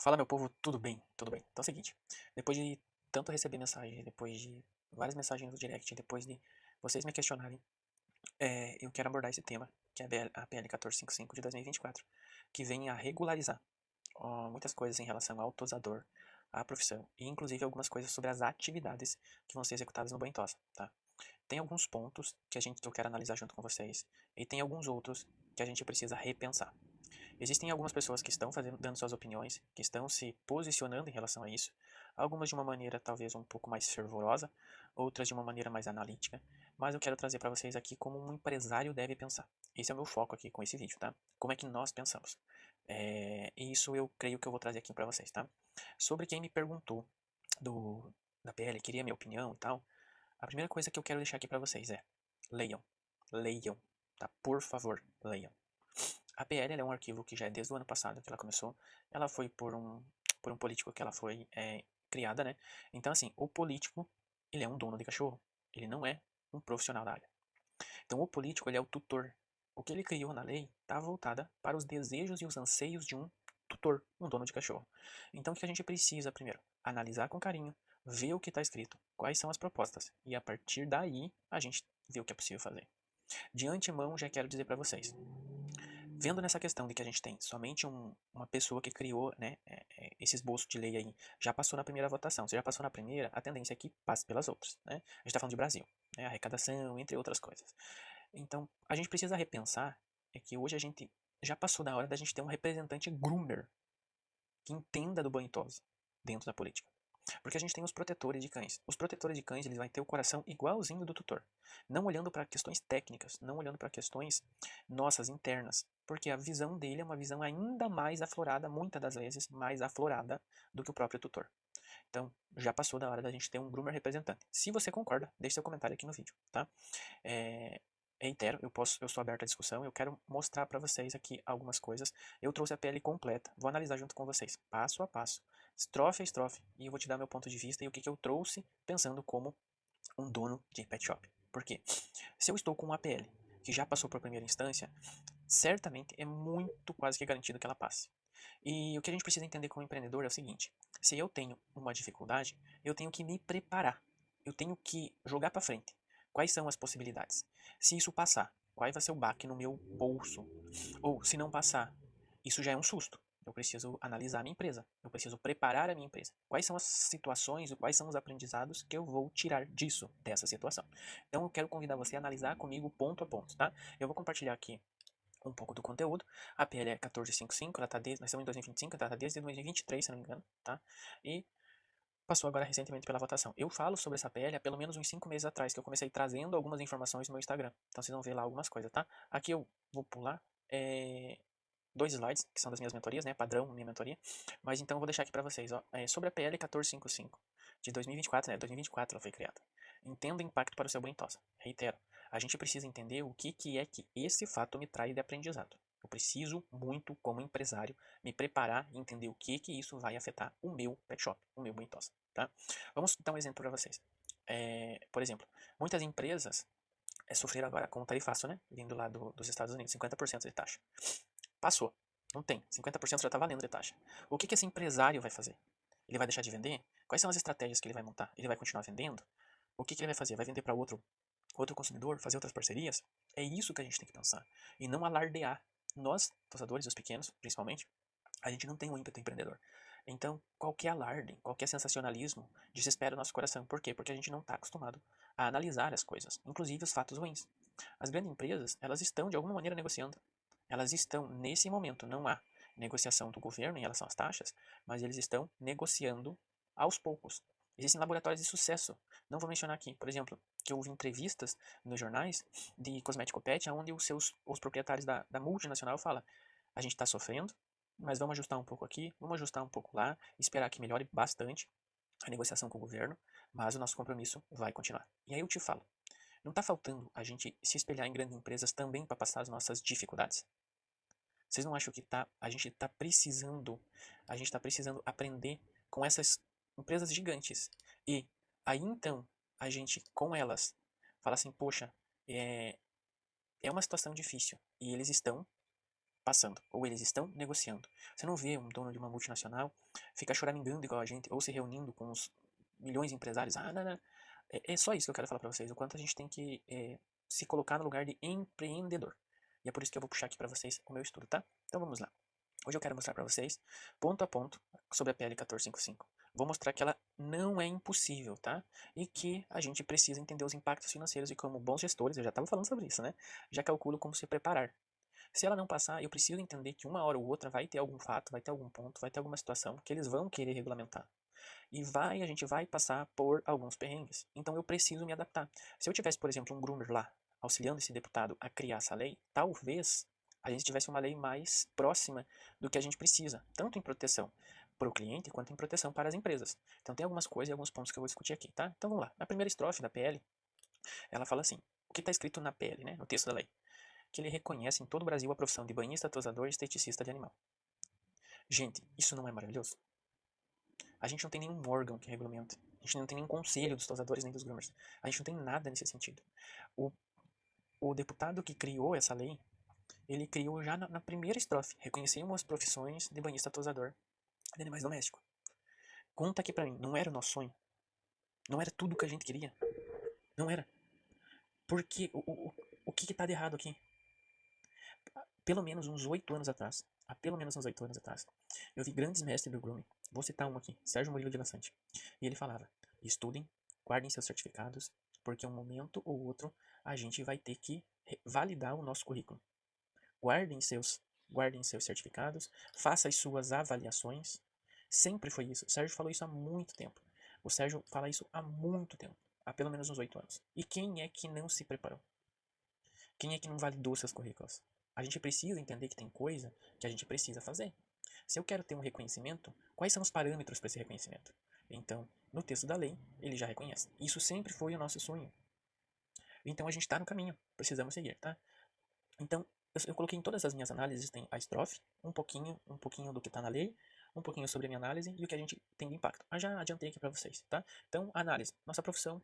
Fala, meu povo, tudo bem? Tudo bem. Então é o seguinte, depois de tanto receber mensagem, depois de várias mensagens no direct, depois de vocês me questionarem, eu quero abordar esse tema, que é a PL 1455 de 2024, que vem a regularizar muitas coisas em relação ao tosador, à profissão, e inclusive algumas coisas sobre as atividades que vão ser executadas no banho tosa, tá? Tem alguns pontos que eu quero analisar junto com vocês, e tem alguns outros que a gente precisa repensar. Existem algumas pessoas que estão dando suas opiniões, que estão se posicionando em relação a isso, algumas de uma maneira talvez um pouco mais fervorosa, outras de uma maneira mais analítica, mas eu quero trazer para vocês aqui como um empresário deve pensar. Esse é o meu foco aqui com esse vídeo, tá? Como é que nós pensamos. E isso eu creio que eu vou trazer aqui para vocês, tá? Sobre quem me perguntou do, da PL, queria minha opinião e tal, a primeira coisa que eu quero deixar aqui para vocês é: leiam, leiam, tá? Por favor, leiam. A PL é um arquivo que já é desde o ano passado que ela começou. Ela foi por um político que ela foi criada, né? Então, assim, o político, ele é um dono de cachorro. Ele não é um profissional da área. Então, o político, ele é o tutor. O que ele criou na lei está voltada para os desejos e os anseios de um tutor, um dono de cachorro. Então, o que a gente precisa, primeiro? Analisar com carinho, ver o que está escrito, quais são as propostas. E a partir daí, a gente vê o que é possível fazer. De antemão, já quero dizer para vocês, vendo nessa questão de que a gente tem somente uma pessoa que criou, né, esse esboço de lei aí, já passou na primeira votação. Se já passou na primeira, a tendência é que passe pelas outras, né? A gente está falando de Brasil, né, arrecadação, entre outras coisas. Então, a gente precisa repensar é que hoje a gente já passou da hora da gente ter um representante groomer que entenda do banho tosa dentro da política. Porque a gente tem os protetores de cães. Os protetores de cães, eles vão ter o coração igualzinho do tutor. Não olhando para questões técnicas, não olhando para questões nossas internas. Porque a visão dele é uma visão ainda mais aflorada, muitas das vezes mais aflorada do que o próprio tutor. Então, já passou da hora da gente ter um groomer representante. Se você concorda, deixe seu comentário aqui no vídeo, tá? É, reitero, eu sou aberto à discussão, eu quero mostrar para vocês aqui algumas coisas. Eu trouxe a PL completa, vou analisar junto com vocês, passo a passo, estrofe a estrofe, e eu vou te dar meu ponto de vista e o que eu trouxe pensando como um dono de pet shop. Por quê? Se eu estou com uma PL que já passou por primeira instância, certamente é muito quase que garantido que ela passe. E o que a gente precisa entender como empreendedor é o seguinte: se eu tenho uma dificuldade, eu tenho que me preparar. Eu tenho que jogar para frente. Quais são as possibilidades? Se isso passar, qual vai ser o baque no meu bolso? Ou se não passar, isso já é um susto. Eu preciso analisar a minha empresa. Eu preciso preparar a minha empresa. Quais são as situações e quais são os aprendizados que eu vou tirar disso, dessa situação? Então eu quero convidar você a analisar comigo ponto a ponto, tá? Eu vou compartilhar aqui um pouco do conteúdo. A PL é 1455, ela tá desde, nós estamos em 2025, ela tá desde 2023, se não me engano, tá? E passou agora recentemente pela votação. Eu falo sobre essa PL há pelo menos uns 5 meses atrás, que eu comecei trazendo algumas informações no meu Instagram. Então vocês vão ver lá algumas coisas, tá? Aqui eu vou pular dois slides, que são das minhas mentorias, né? Padrão, minha mentoria. Mas então eu vou deixar aqui para vocês, ó. Sobre a PL 1455 de 2024, né? 2024 ela foi criada. Entenda o impacto para o seu banho tosa. Reitero, a gente precisa entender o que é que esse fato me traz de aprendizado. Eu preciso muito, como empresário, me preparar e entender o que isso vai afetar o meu pet shop, o meu banho tosa, tá? Vamos dar um exemplo para vocês. Por exemplo, muitas empresas sofreram agora com o tarifaço, né? Vindo lá dos Estados Unidos, 50% de taxa. Passou. Não tem. 50% já está valendo de taxa. O que esse empresário vai fazer? Ele vai deixar de vender? Quais são as estratégias que ele vai montar? Ele vai continuar vendendo? O que ele vai fazer? Vai vender para outro consumidor? Fazer outras parcerias? É isso que a gente tem que pensar. E não alardear. Nós, tosadores, os pequenos, principalmente, a gente não tem um ímpeto empreendedor. Então, qualquer alarde, qualquer sensacionalismo desespera o nosso coração. Por quê? Porque a gente não está acostumado a analisar as coisas, inclusive os fatos ruins. As grandes empresas, elas estão de alguma maneira negociando. Elas estão, nesse momento, não há negociação do governo em relação às taxas, mas eles estão negociando aos poucos. Existem laboratórios de sucesso. Não vou mencionar aqui, por exemplo, que eu ouvi entrevistas nos jornais de Cosmético Pet, onde os proprietários da multinacional falam: a gente está sofrendo, mas vamos ajustar um pouco aqui, vamos ajustar um pouco lá, esperar que melhore bastante a negociação com o governo, mas o nosso compromisso vai continuar. E aí eu te falo, não está faltando a gente se espelhar em grandes empresas também para passar as nossas dificuldades? Vocês não acham que a gente está precisando aprender com essas empresas gigantes? E aí então, a gente com elas fala assim, poxa, é, é uma situação difícil e eles estão passando, ou eles estão negociando. Você não vê um dono de uma multinacional ficar choramingando igual a gente, ou se reunindo com os milhões de empresários. Ah, não, não. É só isso que eu quero falar pra vocês, o quanto a gente tem que se colocar no lugar de empreendedor. E é por isso que eu vou puxar aqui pra vocês o meu estudo, tá? Então vamos lá. Hoje eu quero mostrar pra vocês, ponto a ponto, sobre a PL 1455. Vou mostrar que ela não é impossível, tá? E que a gente precisa entender os impactos financeiros e como bons gestores, eu já estava falando sobre isso, né? Já calculo como se preparar. Se ela não passar, eu preciso entender que uma hora ou outra vai ter algum fato, vai ter algum ponto, vai ter alguma situação que eles vão querer regulamentar. E a gente vai passar por alguns perrengues. Então eu preciso me adaptar. Se eu tivesse, por exemplo, um groomer lá, auxiliando esse deputado a criar essa lei, talvez a gente tivesse uma lei mais próxima do que a gente precisa, tanto em proteção para o cliente quanto em proteção para as empresas. Então tem algumas coisas e alguns pontos que eu vou discutir aqui, tá? Então vamos lá. Na primeira estrofe da PL, ela fala assim: o que está escrito na PL, né, no texto da lei? Que ele reconhece em todo o Brasil a profissão de banhista, tosador e esteticista de animal. Gente, isso não é maravilhoso? A gente não tem nenhum órgão que regulamente. A gente não tem nenhum conselho dos tosadores nem dos groomers. A gente não tem nada nesse sentido. O, o deputado que criou essa lei, ele criou já na primeira estrofe. Reconhecemos as profissões de banhista, tosador de animais domésticos. Conta aqui pra mim, não era o nosso sonho? Não era tudo que a gente queria? Não era. Porque o que tá de errado aqui? Pelo menos uns 8 anos atrás, há pelo menos uns 8 anos atrás, eu vi grandes mestres do grooming. Vou citar um aqui, Sérgio Murilo de La Sante. E ele falava: estudem, guardem seus certificados, porque um momento ou outro a gente vai ter que validar o nosso currículo. Guardem seus certificados, faça as suas avaliações. Sempre foi isso. O Sérgio falou isso há muito tempo. O Sérgio fala isso há muito tempo, há pelo menos uns 8 anos. E quem é que não se preparou? Quem é que não validou seus currículos? A gente precisa entender que tem coisa que a gente precisa fazer. Se eu quero ter um reconhecimento, quais são os parâmetros para esse reconhecimento? Então, no texto da lei, ele já reconhece. Isso sempre foi o nosso sonho. Então a gente está no caminho, precisamos seguir, tá? Então, eu coloquei em todas as minhas análises, tem a estrofe, um pouquinho do que está na lei, um pouquinho sobre a minha análise e o que a gente tem de impacto. Já adiantei aqui para vocês, tá? Então, análise. Nossa profissão,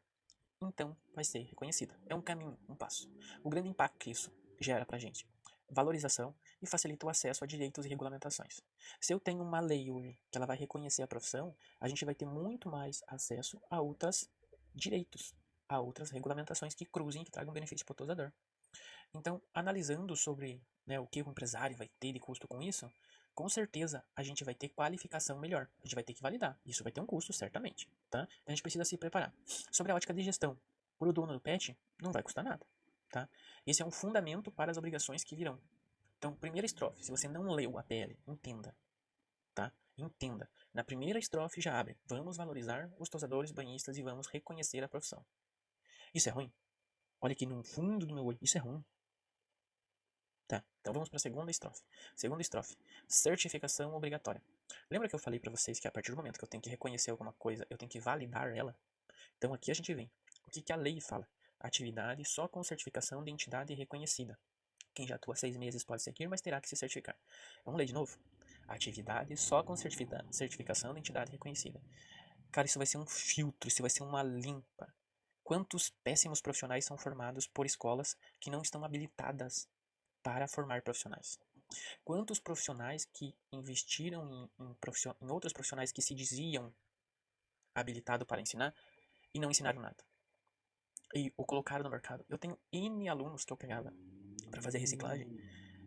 então, vai ser reconhecida. É um caminho, um passo. O grande impacto que isso gera pra gente: valorização e facilita o acesso a direitos e regulamentações. Se eu tenho uma lei hoje que ela vai reconhecer a profissão, a gente vai ter muito mais acesso a outros direitos, a outras regulamentações que cruzem e que tragam benefício para o tosador. Então, analisando sobre, né, o que o empresário vai ter de custo com isso, com certeza a gente vai ter qualificação melhor. A gente vai ter que validar. Isso vai ter um custo, certamente. Tá? Então a gente precisa se preparar. Sobre a ótica de gestão, para o dono do pet, não vai custar nada. Tá? Esse é um fundamento para as obrigações que virão. Então, primeira estrofe, se você não leu a PL, entenda. Tá? Entenda. Na primeira estrofe já abre: vamos valorizar os tosadores banhistas e vamos reconhecer a profissão. Isso é ruim? Olha aqui no fundo do meu olho. Isso é ruim. Tá, então vamos para a segunda estrofe. Segunda estrofe: certificação obrigatória. Lembra que eu falei para vocês que a partir do momento que eu tenho que reconhecer alguma coisa, eu tenho que validar ela? Então aqui a gente vem. O que a lei fala? Atividade só com certificação de entidade reconhecida. Quem já atua 6 meses pode seguir, mas terá que se certificar. Vamos ler de novo? Atividade só com certificação de entidade reconhecida. Cara, isso vai ser um filtro, isso vai ser uma limpa. Quantos péssimos profissionais são formados por escolas que não estão habilitadas para formar profissionais? Quantos profissionais que investiram em outros profissionais que se diziam habilitados para ensinar e não ensinaram nada? E o colocaram no mercado. Eu tenho N alunos que eu pegava para fazer reciclagem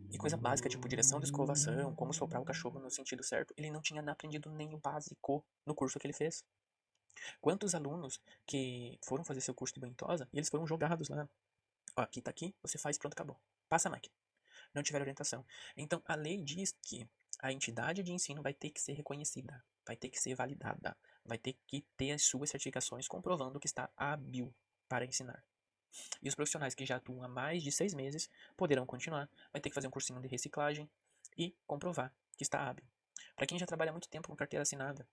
e coisa básica, tipo direção de escovação, como soprar o cachorro no sentido certo. Ele não tinha aprendido nem o básico no curso que ele fez. Quantos alunos que foram fazer seu curso de banho tosa e eles foram jogados lá? Ó, aqui tá aqui, você faz, pronto, acabou. Passa a máquina. Não tiver orientação. Então, a lei diz que a entidade de ensino vai ter que ser reconhecida, vai ter que ser validada, vai ter que ter as suas certificações comprovando que está hábil para ensinar. E os profissionais que já atuam há mais de 6 meses poderão continuar, vai ter que fazer um cursinho de reciclagem e comprovar que está hábil. Para quem já trabalha há muito tempo com carteira assinada,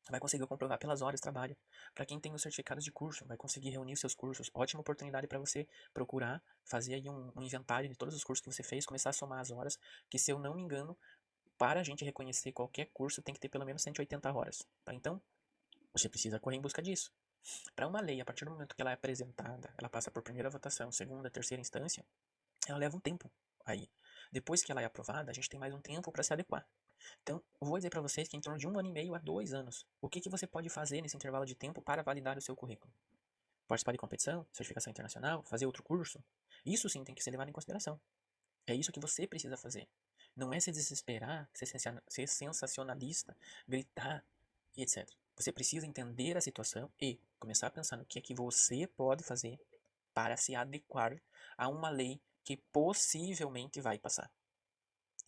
vai conseguir comprovar pelas horas de trabalho. Para quem tem os certificados de curso, vai conseguir reunir seus cursos. Ótima oportunidade para você procurar, fazer aí um inventário de todos os cursos que você fez, começar a somar as horas, que se eu não me engano, para a gente reconhecer qualquer curso tem que ter pelo menos 180 horas. Tá? Então, você precisa correr em busca disso. Para uma lei, a partir do momento que ela é apresentada, ela passa por primeira votação, segunda, terceira instância, ela leva um tempo aí. Depois que ela é aprovada, a gente tem mais um tempo para se adequar. Então, eu vou dizer para vocês que em torno de 1 ano e meio a 2 anos, o que você pode fazer nesse intervalo de tempo para validar o seu currículo? Participar de competição, certificação internacional, fazer outro curso? Isso sim tem que ser levado em consideração. É isso que você precisa fazer. Não é se desesperar, ser sensacionalista, gritar e etc. Você precisa entender a situação e começar a pensar no que é que você pode fazer para se adequar a uma lei que possivelmente vai passar.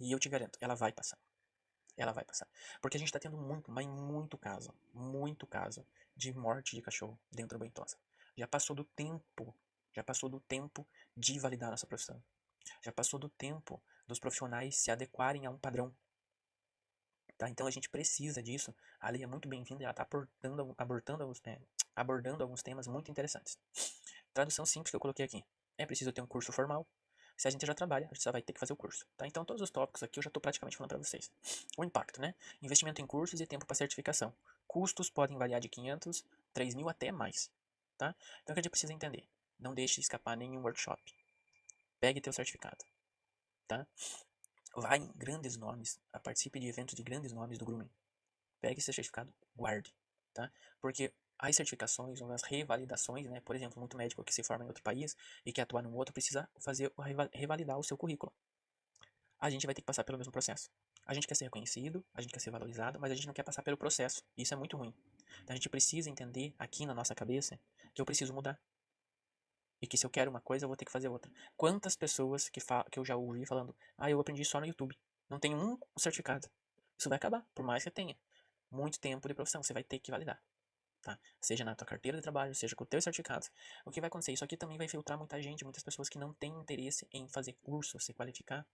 E eu te garanto, ela vai passar. Ela vai passar. Porque a gente está tendo muito, mas muito caso de morte de cachorro dentro da banhosa. Já passou do tempo de validar nossa profissão. Já passou do tempo dos profissionais se adequarem a um padrão. Tá? Então a gente precisa disso. A lei é muito bem-vinda e ela está abordando alguns temas muito interessantes. Tradução simples que eu coloquei aqui. É preciso ter um curso formal. Se a gente já trabalha, a gente só vai ter que fazer o curso. Tá? Então todos os tópicos aqui eu já estou praticamente falando para vocês. O impacto, né? Investimento em cursos e tempo para certificação. Custos podem variar de 500, 3.000 até mais. Tá? Então o que a gente precisa entender? Não deixe escapar nenhum workshop. Pegue teu certificado. Tá? Vá em grandes nomes, participe de eventos de grandes nomes do grooming. Pegue esse certificado, guarde, tá? Porque as certificações ou as revalidações, né? Por exemplo, muito médico que se forma em outro país e que atua no outro precisa fazer revalidar o seu currículo. A gente vai ter que passar pelo mesmo processo. A gente quer ser reconhecido, a gente quer ser valorizado, mas a gente não quer passar pelo processo. Isso é muito ruim. Então a gente precisa entender aqui na nossa cabeça que eu preciso mudar. E que se eu quero uma coisa, eu vou ter que fazer outra. Quantas pessoas que eu já ouvi falando, eu aprendi só no YouTube. Não tenho um certificado. Isso vai acabar, por mais que eu tenha muito tempo de profissão. Você vai ter que validar. Tá? Seja na tua carteira de trabalho, seja com o teu certificado. O que vai acontecer? Isso aqui também vai filtrar muita gente, muitas pessoas que não têm interesse em fazer curso, se qualificar.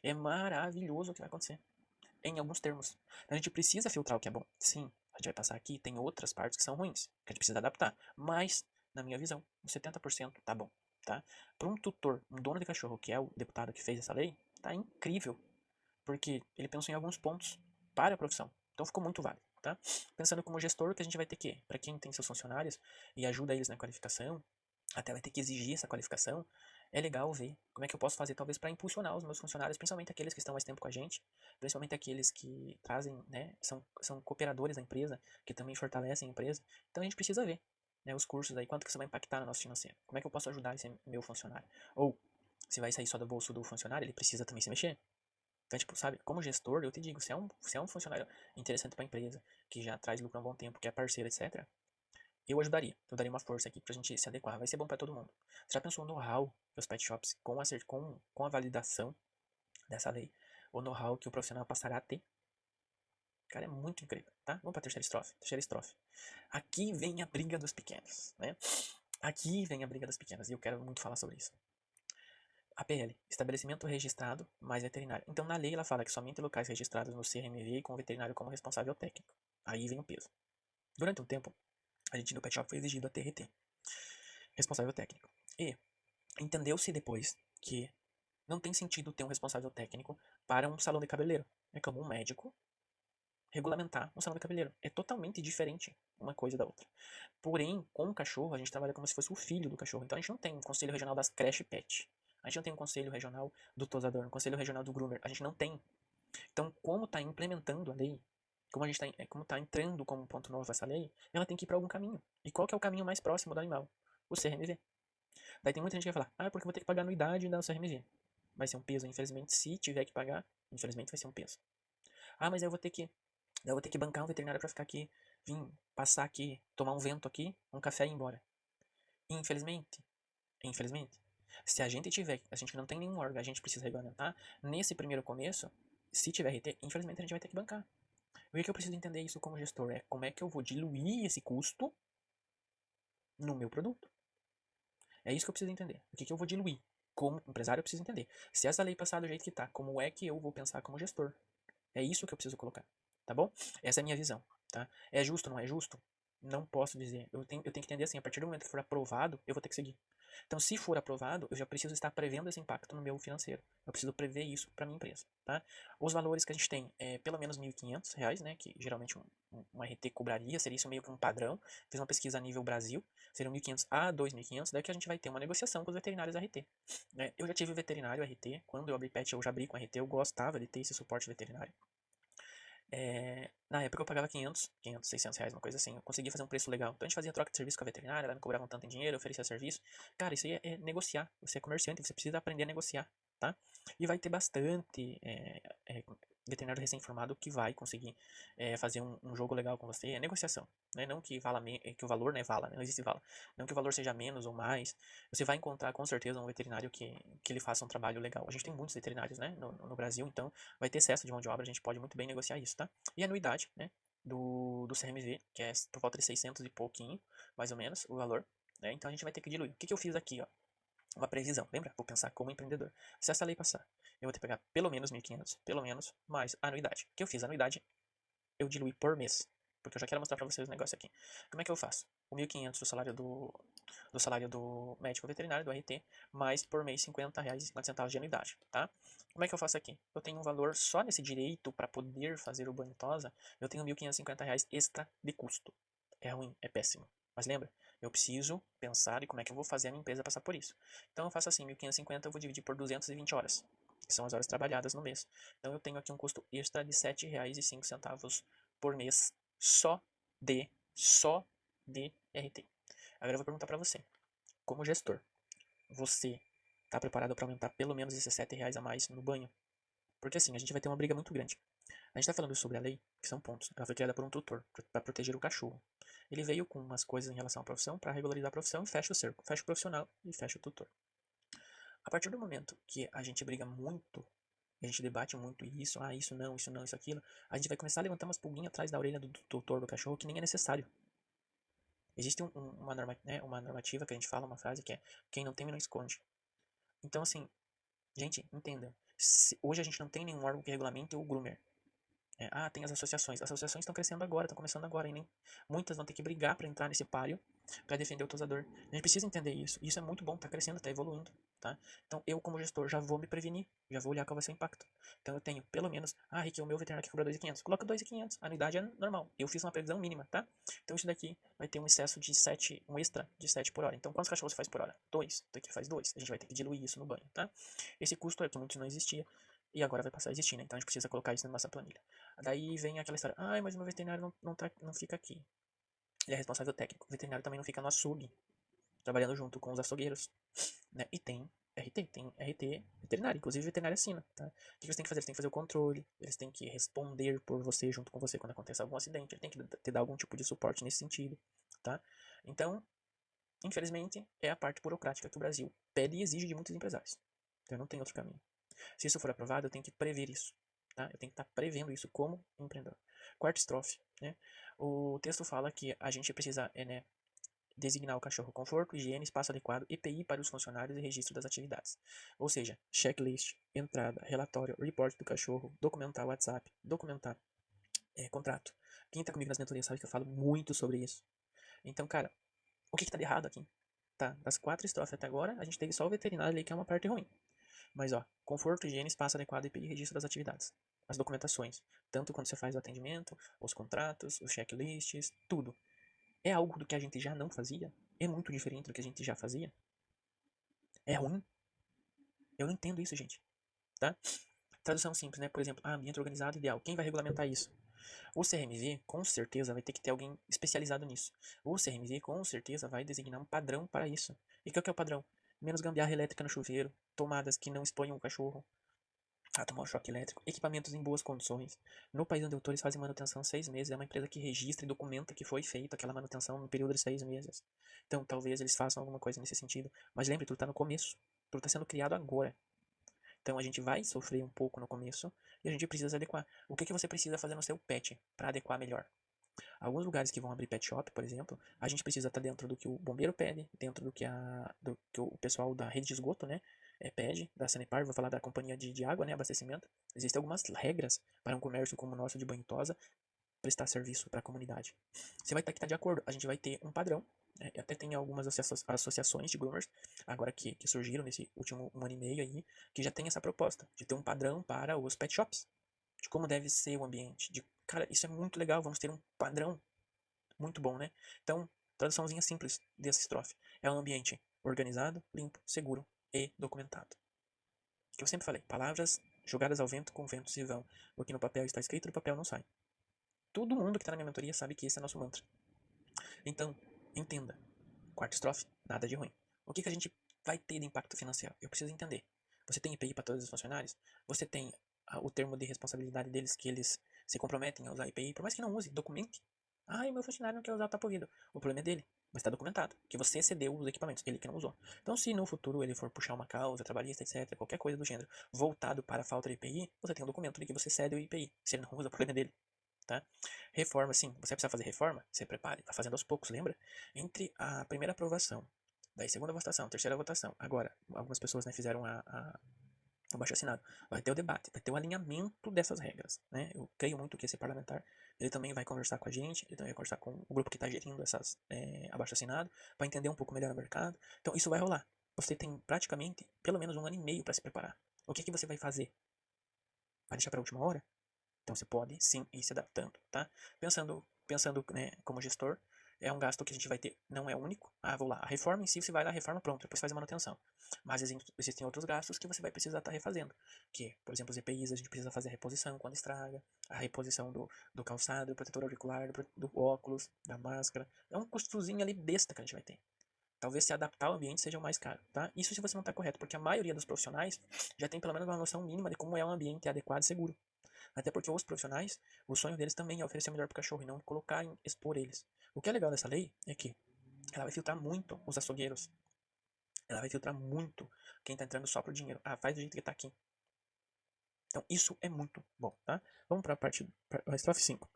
É maravilhoso o que vai acontecer. Em alguns termos. A gente precisa filtrar o que é bom. Sim, a gente vai passar aqui, tem outras partes que são ruins, que a gente precisa adaptar. Mas, na minha visão, uns 70% tá bom. Tá? Para um tutor, um dono de cachorro, que é o deputado que fez essa lei, tá incrível. Porque ele pensou em alguns pontos para a profissão. Então ficou muito válido. Tá? Pensando como gestor, que a gente vai ter que, para quem tem seus funcionários e ajuda eles na qualificação, até vai ter que exigir essa qualificação, é legal ver como é que eu posso fazer talvez para impulsionar os meus funcionários, principalmente aqueles que estão mais tempo com a gente, principalmente aqueles que trazem, né, são cooperadores da empresa, que também fortalecem a empresa. Então a gente precisa ver, né, os cursos aí, quanto que isso vai impactar no nosso financeiro. Como é que eu posso ajudar esse meu funcionário? Ou, se vai sair só do bolso do funcionário, ele precisa também se mexer. Então, tipo, sabe, como gestor, eu te digo, se é um funcionário interessante para a empresa, que já traz lucro há um bom tempo, que é parceiro, etc., eu ajudaria. Eu daria uma força aqui pra gente se adequar. Vai ser bom pra todo mundo. Você já pensou no know-how que os pet shops, com a validação dessa lei, o know-how que o profissional passará a ter? Cara, é muito incrível, tá? Vamos pra terceira estrofe. Terceira estrofe. Aqui vem a briga dos pequenos, né? Aqui vem a briga dos pequenos, e eu quero muito falar sobre isso. APL, estabelecimento registrado mais veterinário. Então, na lei, ela fala que somente locais registrados no CRMV e com o veterinário como responsável técnico. Aí vem o peso. Durante um tempo, a gente no pet shop foi exigido a TRT, responsável técnico. E entendeu-se depois que não tem sentido ter um responsável técnico para um salão de cabeleireiro. É como um médico regulamentar um salão de cabeleireiro. É totalmente diferente uma coisa da outra. Porém, com o cachorro, a gente trabalha como se fosse o filho do cachorro. Então a gente não tem um conselho regional das creche pet. A gente não tem um conselho regional do tosador, um conselho regional do groomer. A gente não tem. Então, como está implementando a lei, como tá entrando como ponto novo essa lei, ela tem que ir para algum caminho. E qual que é o caminho mais próximo do animal? O CRMV. Daí tem muita gente que vai falar, porque eu vou ter que pagar anuidade da CRMV. Vai ser um peso, infelizmente, se tiver que pagar, infelizmente vai ser um peso. Mas eu vou ter que bancar um veterinário pra ficar aqui, vir passar aqui, tomar um vento aqui, um café e ir embora. Infelizmente, se a gente não tem nenhum órgão, a gente precisa regulamentar, nesse primeiro começo, se tiver RT, infelizmente a gente vai ter que bancar. O que eu preciso entender isso como gestor é como é que eu vou diluir esse custo no meu produto. É isso que eu preciso entender. O que eu vou diluir? Como empresário, eu preciso entender. Se essa lei passar do jeito que tá, como é que eu vou pensar como gestor? É isso que eu preciso colocar. Tá bom? Essa é a minha visão. Tá? É justo ou não é justo? Não posso dizer. Eu tenho que entender assim, a partir do momento que for aprovado, eu vou ter que seguir. Então, se for aprovado, eu já preciso estar prevendo esse impacto no meu financeiro. Eu preciso prever isso para minha empresa, tá? Os valores que a gente tem é pelo menos R$ 1.500, né? Que geralmente um RT cobraria, seria isso meio que um padrão. Fiz uma pesquisa a nível Brasil, seriam 1.500 a 2.500, daí que a gente vai ter uma negociação com os veterinários RT. Né? Eu já tive veterinário RT, quando eu abri pet eu já abri com RT, eu gostava de ter esse suporte veterinário. Na época eu pagava 500, 600 reais, uma coisa assim. Eu conseguia fazer um preço legal. Então a gente fazia troca de serviço com a veterinária, ela me cobrava um tanto em dinheiro, eu oferecia serviço. Cara, isso aí é negociar. Você é comerciante, você precisa aprender a negociar, tá? E vai ter bastante veterinário recém-formado que vai conseguir fazer um jogo legal com você. É negociação, né? Não que, que o valor, né, vala, não existe vala. Não que o valor seja menos ou mais. Você vai encontrar com certeza um veterinário que ele faça um trabalho legal. A gente tem muitos veterinários, né, no Brasil, então vai ter excesso de mão de obra, a gente pode muito bem negociar isso, tá? E a anuidade, né, do CMV, que é por volta de 600 e pouquinho, mais ou menos, o valor, né? Então a gente vai ter que diluir. O que eu fiz aqui, ó? Uma previsão, lembra? Vou pensar como empreendedor. Se essa lei passar, eu vou ter que pegar pelo menos 1.500, pelo menos, mais a anuidade. O que eu fiz? A anuidade eu diluí por mês, porque eu já quero mostrar pra vocês o negócio aqui. Como é que eu faço? O 1.500 do salário do médico veterinário, do RT, mais por mês R$ 50,50 de anuidade, tá? Como é que eu faço aqui? Eu tenho um valor só nesse direito para poder fazer o banho tosa, eu tenho R$ 1.550 extra de custo. É ruim, é péssimo. Mas lembra, eu preciso pensar em como é que eu vou fazer a minha empresa passar por isso. Então eu faço assim, 1.550 eu vou dividir por 220 horas, que são as horas trabalhadas no mês. Então eu tenho aqui um custo extra de R$ 7,05 por mês só de RT. Agora eu vou perguntar para você, como gestor, você está preparado para aumentar pelo menos esses R$ 7 a mais no banho? Porque assim, a gente vai ter uma briga muito grande. A gente está falando sobre a lei, que são pontos. Ela foi criada por um tutor, para proteger o cachorro. Ele veio com umas coisas em relação à profissão, para regularizar a profissão e fecha o cerco. Fecha o profissional e fecha o tutor. A partir do momento que a gente briga muito, a gente debate muito isso, isso não, isso não, isso aquilo, a gente vai começar a levantar umas pulguinhas atrás da orelha do tutor do cachorro que nem é necessário. Existe uma normativa que a gente fala, uma frase que é: quem não teme não esconde. Então, assim, gente, entenda. Hoje a gente não tem nenhum órgão que regulamente o groomer. Tem as associações. As associações estão crescendo agora, estão começando agora, e nem muitas vão ter que brigar para entrar nesse páreo para defender o tosador. A gente precisa entender isso. Isso é muito bom, está crescendo, está evoluindo, tá? Então eu, como gestor, já vou me prevenir, já vou olhar qual vai ser o impacto. Então eu tenho pelo menos, Rick, o meu veterinário que cobra 2.500. Coloca 2.500, a anuidade é normal. Eu fiz uma previsão mínima, tá? Então isso daqui vai ter um excesso de 7, um extra de 7 por hora. Então quantos cachorros você faz por hora? 2. Então aqui faz 2. A gente vai ter que diluir isso no banho, tá? Esse custo é que muitos não existia e agora vai passar a existir, né? Então a gente precisa colocar isso na nossa planilha. Daí vem aquela história, mas o meu veterinário não fica aqui. Ele é responsável técnico. O veterinário também não fica no açougue, trabalhando junto com os açougueiros, né? E tem RT veterinário, inclusive veterinário assina, tá? O que você tem que fazer? Eles têm que fazer o controle, eles têm que responder por você, junto com você, quando acontecer algum acidente, ele tem que te dar algum tipo de suporte nesse sentido, tá? Então, infelizmente, é a parte burocrática que o Brasil pede e exige de muitos empresários. Então não tem outro caminho. Se isso for aprovado, eu tenho que prever isso. Tá? Eu tenho que estar prevendo isso como empreendedor. Quarta estrofe. Né? O texto fala que a gente precisa designar o cachorro conforto, higiene, espaço adequado, EPI para os funcionários e registro das atividades. Ou seja, checklist, entrada, relatório, report do cachorro, documentar WhatsApp, documentar contrato. Quem está comigo nas mentorias sabe que eu falo muito sobre isso. Então, cara, o que está de errado aqui? Tá, das 4 estrofes até agora, a gente teve só o veterinário ali, que é uma parte ruim. Mas, conforto, higiene, espaço adequado e registro das atividades. As documentações. Tanto quando você faz o atendimento, os contratos, os checklists, tudo. É algo do que a gente já não fazia? É muito diferente do que a gente já fazia? É ruim? Eu não entendo isso, gente. Tá? Tradução simples, né? Por exemplo, ambiente organizado ideal. Quem vai regulamentar isso? O CRMV, com certeza, vai ter que ter alguém especializado nisso. O CRMV, com certeza, vai designar um padrão para isso. E qual que é o padrão? Menos gambiarra elétrica no chuveiro, tomadas que não exponham o cachorro a tomar um choque elétrico, equipamentos em boas condições. No país onde eu estou, eles fazem manutenção 6 meses. É uma empresa que registra e documenta que foi feita aquela manutenção no período de 6 meses. Então, talvez eles façam alguma coisa nesse sentido. Mas lembre, tudo está no começo. Tudo está sendo criado agora. Então, a gente vai sofrer um pouco no começo e a gente precisa adequar. O que você precisa fazer no seu pet para adequar melhor? Alguns lugares que vão abrir pet shop, por exemplo, a gente precisa estar dentro do que o bombeiro pede, dentro do que o pessoal da rede de esgoto, né, pede, da Sanepar, vou falar da companhia de água, né, abastecimento. Existem algumas regras para um comércio como o nosso de banho tosa, prestar serviço para a comunidade. Você vai ter que estar de acordo. A gente vai ter um padrão. Até tem algumas associações de groomers, agora que surgiram nesse último 1 ano e meio aí, que já tem essa proposta de ter um padrão para os pet shops, de como deve ser o ambiente. Cara, isso é muito legal, vamos ter um padrão muito bom, né? Então, traduçãozinha simples dessa estrofe. É um ambiente organizado, limpo, seguro e documentado. Que eu sempre falei, palavras jogadas ao vento, com o vento se vão. O que no papel está escrito, do papel não sai. Todo mundo que está na minha mentoria sabe que esse é nosso mantra. Então, entenda. Quarta estrofe, nada de ruim. O que a gente vai ter de impacto financeiro? Eu preciso entender. Você tem IPI para todos os funcionários? Você tem o termo de responsabilidade deles, que eles se comprometem a usar IPI, por mais que não use, documente. Ah, o meu funcionário não quer usar o tapa-ouvido. O problema é dele, mas está documentado, que você cedeu os equipamentos, ele que não usou. Então, se no futuro ele for puxar uma causa trabalhista, etc., qualquer coisa do gênero, voltado para a falta de IPI, você tem um documento de que você cede o IPI. Se ele não usa, o problema é dele. Tá? Reforma, sim. Você precisa fazer reforma? Você prepare. Vai fazendo aos poucos, lembra? Entre a primeira aprovação, daí segunda votação, terceira votação. Agora, algumas pessoas, né, fizeram o baixo-assinado. Vai ter o debate, vai ter o alinhamento dessas regras. Né? Eu creio muito que esse parlamentar, ele também vai conversar com a gente, ele também vai conversar com o grupo que está gerindo essas abaixo-assinado, para entender um pouco melhor o mercado. Então, isso vai rolar. Você tem praticamente pelo menos 1 ano e meio para se preparar. O que você vai fazer? Vai deixar para a última hora? Então você pode sim ir se adaptando, tá? Pensando, né, como gestor, é um gasto que a gente vai ter, não é único. Ah, vou lá, a reforma em si você vai lá, reforma, pronto, depois faz a manutenção. Mas existem outros gastos que você vai precisar estar refazendo. Que, por exemplo, os EPIs, a gente precisa fazer a reposição quando estraga, a reposição do calçado, do protetor auricular, do óculos, da máscara. É um custozinho ali besta que a gente vai ter. Talvez se adaptar ao ambiente seja o mais caro, tá? Isso se você não está correto, porque a maioria dos profissionais já tem pelo menos uma noção mínima de como é um ambiente adequado e seguro. Até porque os profissionais, o sonho deles também é oferecer o melhor para o cachorro e não colocar em expor eles. O que é legal dessa lei é que ela vai filtrar muito os açougueiros. Ela vai filtrar muito quem está entrando só por dinheiro. Ah, faz do jeito que está aqui. Então isso é muito bom, tá? Vamos para a estrofe 5.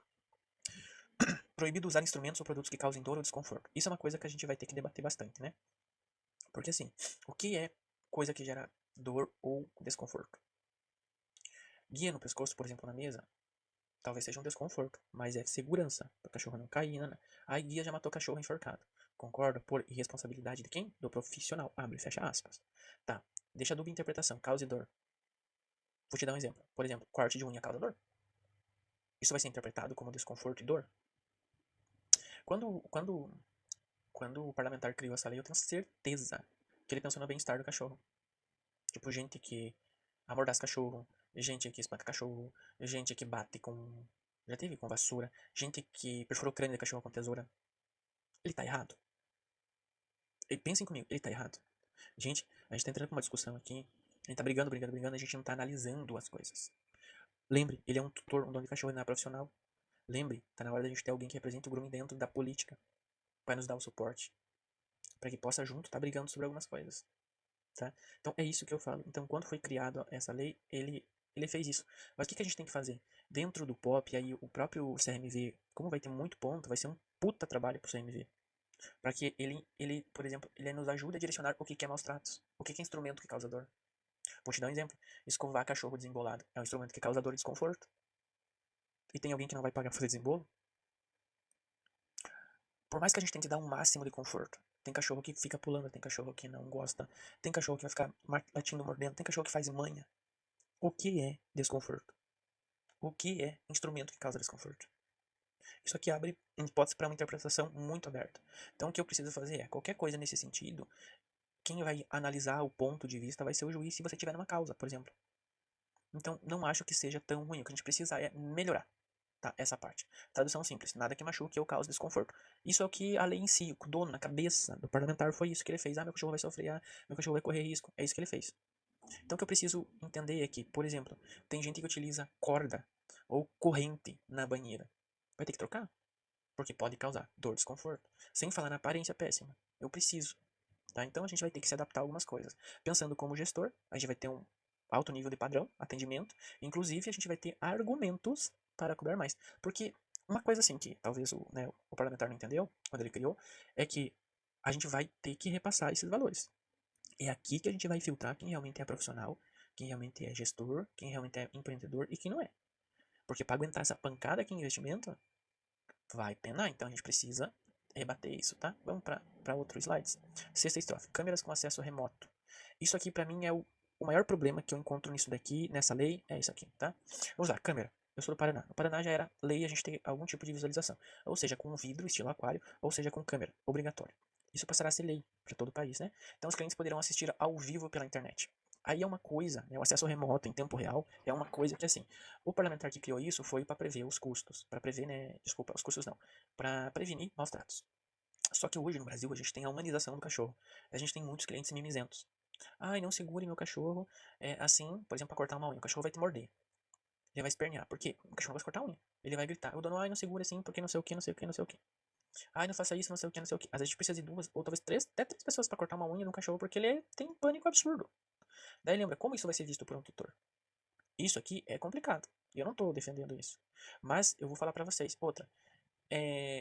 Proibido usar instrumentos ou produtos que causem dor ou desconforto. Isso é uma coisa que a gente vai ter que debater bastante, né? Porque assim, o que é coisa que gera dor ou desconforto? Guia no pescoço, por exemplo, na mesa, talvez seja um desconforto, mas é segurança, para o cachorro não cair, né? Aí guia já matou cachorro enforcado. Concorda? Por irresponsabilidade de quem? Do profissional. Abre e fecha aspas. Tá. Deixa a dúvida interpretação. Causa e dor. Vou te dar um exemplo. Por exemplo, corte de unha causa dor. Isso vai ser interpretado como desconforto e dor? Quando, quando, quando o parlamentar criou essa lei, eu tenho certeza que ele pensou no bem-estar do cachorro. Tipo, gente que amordaça cachorro, gente que espanca cachorro, gente que bate com... Já teve com vassoura, gente que perfurou o crânio de cachorro com tesoura. Ele tá errado? Pensem comigo, ele tá errado? Gente, a gente tá entrando com uma discussão aqui, a gente tá brigando, a gente não tá analisando as coisas. Lembre, ele é um tutor, um dono de cachorro, ele não é profissional. Lembre, tá na hora da gente ter alguém que representa o grooming dentro da política, vai nos dar o suporte, para que possa junto tá brigando sobre algumas coisas, tá? Então é isso que eu falo. Então quando foi criada essa lei, ele fez isso. Mas o que a gente tem que fazer? Dentro do POP, aí o próprio CRMV, como vai ter muito ponto, vai ser um puta trabalho pro CRMV. Para que ele, por exemplo, ele nos ajude a direcionar o que é maus tratos, o que é instrumento que causa dor. Vou te dar um exemplo. Escovar cachorro desembolado é um instrumento que causa dor e desconforto. E tem alguém que não vai pagar pra fazer desembolo? Por mais que a gente tente dar um máximo de conforto, tem cachorro que fica pulando, tem cachorro que não gosta, tem cachorro que vai ficar latindo, mordendo, tem cachorro que faz manha. O que é desconforto? O que é instrumento que causa desconforto? Isso aqui abre hipótese para uma interpretação muito aberta. Então o que eu preciso fazer é, qualquer coisa nesse sentido, quem vai analisar o ponto de vista vai ser o juiz se você tiver numa causa, por exemplo. Então não acho que seja tão ruim. O que a gente precisa é melhorar, tá? Essa parte. Tradução simples, nada que machuque ou cause desconforto. Isso é o que a lei em si, o dono, na cabeça do parlamentar, foi isso que ele fez. Ah, meu cachorro vai sofrer, ah, meu cachorro vai correr risco. É isso que ele fez. Então o que eu preciso entender é que, por exemplo, tem gente que utiliza corda ou corrente na banheira. Vai ter que trocar, porque pode causar dor, desconforto. Sem falar na aparência péssima. Eu preciso. Tá? Então a gente vai ter que se adaptar a algumas coisas. Pensando como gestor, a gente vai ter um alto nível de padrão, atendimento. Inclusive, a gente vai ter argumentos para cobrar mais. Porque uma coisa assim que talvez o parlamentar não entendeu, quando ele criou, é que a gente vai ter que repassar esses valores. É aqui que a gente vai filtrar quem realmente é profissional, quem realmente é gestor, quem realmente é empreendedor e quem não é. Porque para aguentar essa pancada aqui em investimento, vai penar. Então a gente precisa rebater isso, tá? Vamos para outros slides. Sexta estrofe, câmeras com acesso remoto. Isso aqui para mim é o maior problema que eu encontro nisso daqui, nessa lei, é isso aqui, tá? Vamos lá, câmera. Eu sou do Paraná. No Paraná já era lei a gente ter algum tipo de visualização. Ou seja, com vidro, estilo aquário, ou seja, com câmera, obrigatório. Isso passará a ser lei para todo o país, né? Então os clientes poderão assistir ao vivo pela internet. Aí é uma coisa, né, o acesso remoto em tempo real é uma coisa que, assim, o parlamentar que criou isso foi para prever os custos, para prever, né, desculpa, os custos não, para prevenir maus tratos. Só que hoje no Brasil a gente tem a humanização do cachorro. A gente tem muitos clientes mimizentos. Ai, não segure meu cachorro assim, por exemplo, para cortar uma unha. O cachorro vai te morder. Ele vai espernear. Por quê? O cachorro vai cortar a unha. Ele vai gritar. O dono, ai, não segure assim, porque não sei o que, não sei o que, não sei o que. Ai, não faça isso, não sei o que, não sei o que. Às vezes a gente precisa de duas, ou talvez três, até três pessoas para cortar uma unha no cachorro, porque ele tem um pânico absurdo. Daí lembra, como isso vai ser visto por um tutor? Isso aqui é complicado. E eu não tô defendendo isso. Mas eu vou falar para vocês. Outra,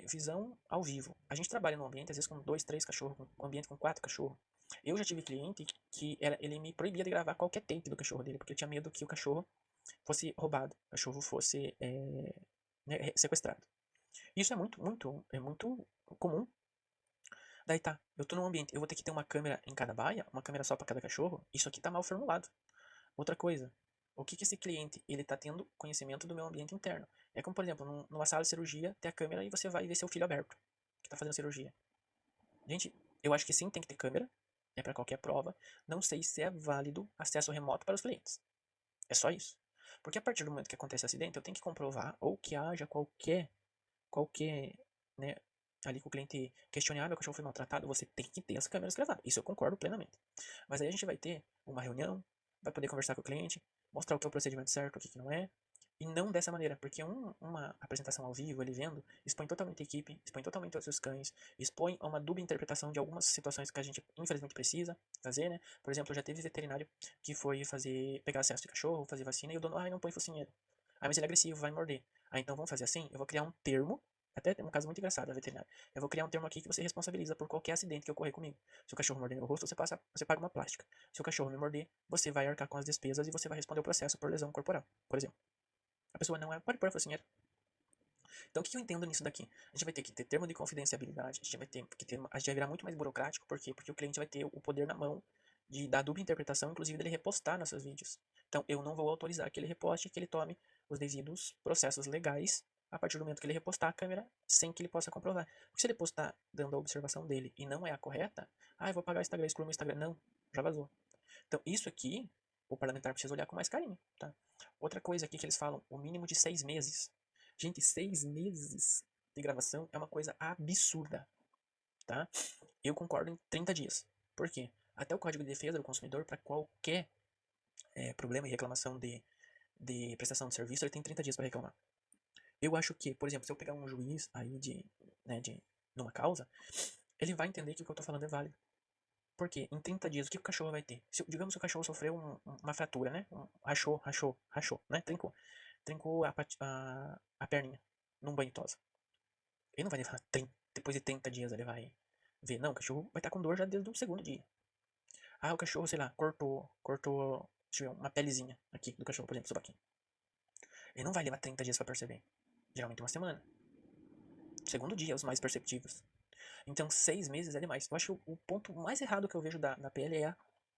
visão ao vivo. A gente trabalha num ambiente, às vezes, com 2, 3 cachorros, um ambiente com 4 cachorros. Eu já tive cliente que ele me proibia de gravar qualquer take do cachorro dele, porque eu tinha medo que o cachorro fosse roubado, o cachorro fosse né, sequestrado. Isso é muito comum. Daí tá, eu tô num ambiente, eu vou ter que ter uma câmera em cada baia, uma câmera só para cada cachorro. Isso aqui tá mal formulado. Outra coisa, o que esse cliente ele tá tendo conhecimento do meu ambiente interno? É como, por exemplo, numa sala de cirurgia, ter a câmera e você vai ver seu filho aberto, que tá fazendo cirurgia. Gente, eu acho que sim, tem que ter câmera, é para qualquer prova. Não sei se é válido acesso remoto para os clientes. É só isso. Porque a partir do momento que acontece acidente, eu tenho que comprovar ou que haja qualquer, né, ali que o cliente questione, meu cachorro foi maltratado, você tem que ter as câmeras gravadas. Isso eu concordo plenamente. Mas aí a gente vai ter uma reunião, vai poder conversar com o cliente, mostrar o que é o procedimento certo, o que não é, e não dessa maneira, porque uma apresentação ao vivo, ele vendo, expõe totalmente a equipe, expõe totalmente os seus cães, expõe a uma dúbia interpretação de algumas situações que a gente infelizmente precisa fazer, né? Por exemplo, já teve veterinário que foi pegar acesso de cachorro, fazer vacina, e o dono, não põe focinheiro. Mas ele é agressivo, vai morder. Então vamos fazer assim, eu vou criar um termo, até tem um caso muito engraçado da veterinária. Eu vou criar um termo aqui que você responsabiliza por qualquer acidente que ocorrer comigo. Se o cachorro morder no rosto, você paga uma plástica. Se o cachorro me morder, você vai arcar com as despesas e você vai responder o processo por lesão corporal, por exemplo. A pessoa não pode pôr a focinheira. Então o que eu entendo nisso daqui? A gente vai ter que ter termo de confidencialidade, a gente vai ter que ter, a gente vai virar muito mais burocrático, por quê? Porque o cliente vai ter o poder na mão de dar dupla interpretação, inclusive dele repostar nossos vídeos. Então eu não vou autorizar que ele reposte, que ele tome os devidos processos legais a partir do momento que ele repostar a câmera sem que ele possa comprovar. Porque se ele postar dando a observação dele e não é a correta, eu vou pagar o Instagram, excluir o Instagram. Não, já vazou. Então isso aqui, o parlamentar precisa olhar com mais carinho, tá? Outra coisa aqui que eles falam, o mínimo de 6 meses. Gente, 6 meses de gravação é uma coisa absurda, tá? Eu concordo em 30 dias. Por quê? Até o Código de Defesa do Consumidor, para qualquer problema e reclamação de prestação de serviço, ele tem 30 dias para reclamar. Eu acho que, por exemplo, se eu pegar um juiz aí numa causa, ele vai entender que o que eu tô falando é válido. Porque em 30 dias, o que o cachorro vai ter? Digamos que o cachorro sofreu uma fratura, né? Rachou, né? Trincou a perninha num banho tosa. Ele não vai levar depois de 30 dias, ele vai ver. Não, o cachorro vai estar com dor já desde o segundo dia. O cachorro, sei lá, cortou, deixa eu ver, uma pelezinha aqui do cachorro, por exemplo, subaquinho. Ele não vai levar 30 dias pra perceber. Geralmente uma semana. Segundo dia, os mais perceptivos. Então, 6 meses é demais. Eu acho que o ponto mais errado que eu vejo da PL é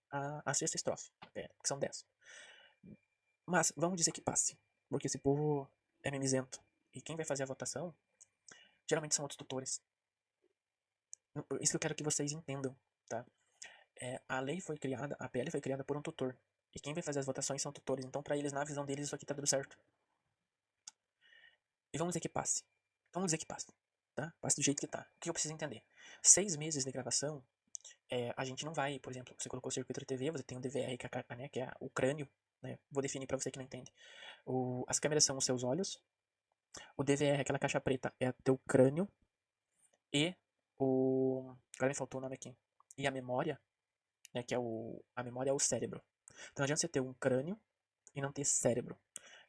a sexta estrofe, que são 10. Mas vamos dizer que passe, porque esse povo é mimizento. E quem vai fazer a votação, geralmente são outros tutores. Isso que eu quero que vocês entendam, tá? A lei foi criada, a PL foi criada por um tutor. E quem vai fazer as votações são tutores. Então, pra eles, na visão deles, isso aqui tá tudo certo. E vamos dizer que passe. Vamos dizer que passe, tá? Passe do jeito que tá. O que eu preciso entender? 6 meses de gravação, a gente não vai, por exemplo, você colocou o circuito de TV, você tem o DVR, que é o crânio, né? Vou definir pra você que não entende. As câmeras são os seus olhos, o DVR, aquela caixa preta, é o teu crânio, e agora me faltou o nome aqui. E a memória, né, a memória é o cérebro. Então não adianta você ter um crânio e não ter cérebro.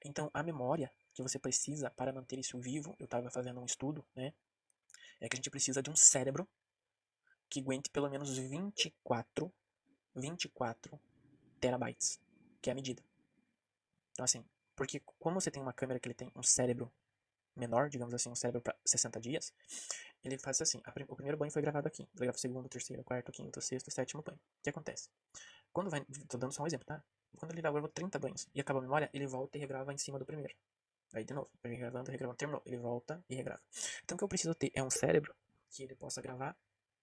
Então a memória que você precisa para manter isso vivo, eu estava fazendo um estudo, né, é que a gente precisa de um cérebro que aguente pelo menos 24 terabytes, que é a medida. Então assim, porque como você tem uma câmera que ele tem um cérebro menor, digamos assim, um cérebro para 60 dias, ele faz assim, o primeiro banho foi gravado aqui, ele grava o segundo, terceiro, quarto, quinto, sexto, sétimo banho. O que acontece? Quando vai, tô dando só um exemplo, tá? Quando ele gravou 30 banhos e acaba a memória, ele volta e regrava em cima do primeiro. Aí de novo, regravando, regravando, terminou, ele volta e regrava. Então o que eu preciso ter é um cérebro que ele possa gravar